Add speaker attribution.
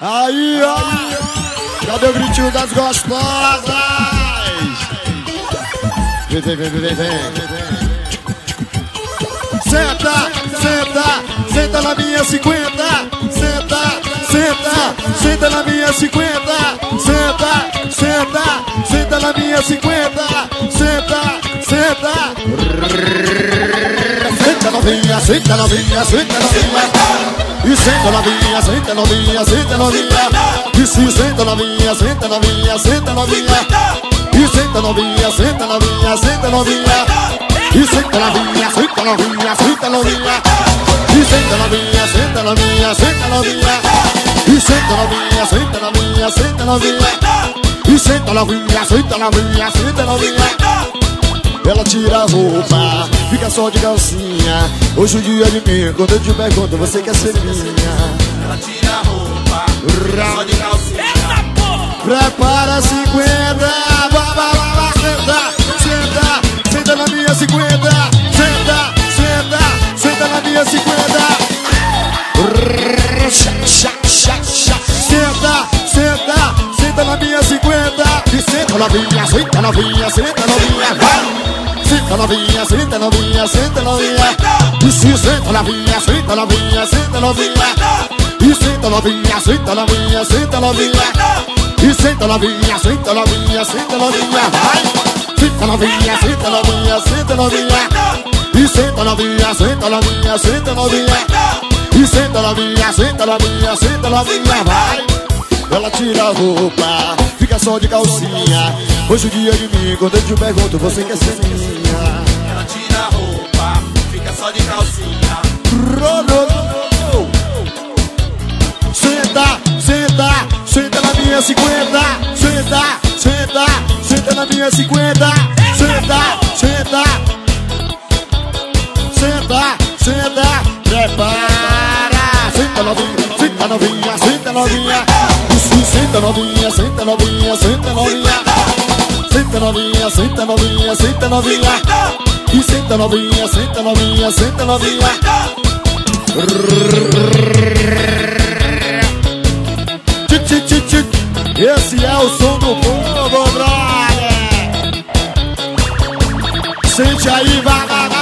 Speaker 1: Aí, ó, cadê o gritinho das gostosas? Vem, vem, vem, vem, vem. Senta, senta, senta na minha 50. Senta, senta, senta na minha 50. Senta, senta, senta na minha 50. Senta, senta. Senta novinha, senta novinha, senta novinha. E senta novinha, senta novinha, senta novinha. E se senta novinha, senta novinha, senta novinha. E senta novinha, senta novinha, senta novinha. E senta novinha, senta novinha, senta novinha. E senta novinha, senta novinha, senta novinha. E senta novinha, senta novinha, senta novinha. E senta novinha, senta novinha, senta novinha. Ela tira a roupa, fica só de calcinha. Hoje o dia de mim, quando eu te pergunto, você quer ser minha.
Speaker 2: Ela tira a roupa, só de calcinha.
Speaker 1: Prepara 50, babá, senta, senta, senta na minha 50. Senta, senta, senta na minha 50. Senta, senta, senta na minha 50. E senta novinha, senta novinha, senta novinha, vai. Senta novinha, senta novinha, senta novinha. E se senta novinha, senta novinha, senta novinha. E senta novinha, senta novinha, senta novinha. E senta novinha, senta novinha, senta novinha, vai. Senta novinha, senta novinha, senta novinha. E senta novinha, senta novinha, senta novinha. E senta novinha, senta novinha, senta novinha, vai. Ela tira a roupa, fica só de calcinha. Hoje o dia de mim, quando eu te pergunto, você quer ser minha.
Speaker 2: Ela tira a roupa, fica só de calcinha.
Speaker 1: Senta, senta, senta na minha 50. Senta, senta, senta na minha 50. Senta, senta, senta, senta, prepara. Senta novinha, senta novinha, senta novinha. Senta novinha, senta novinha, senta novinha. Senta novinha, senta novinha, senta novinha. E senta novinha, senta novinha, senta novinha. Esse é o som do povo, brother. Sente aí, vagabundo.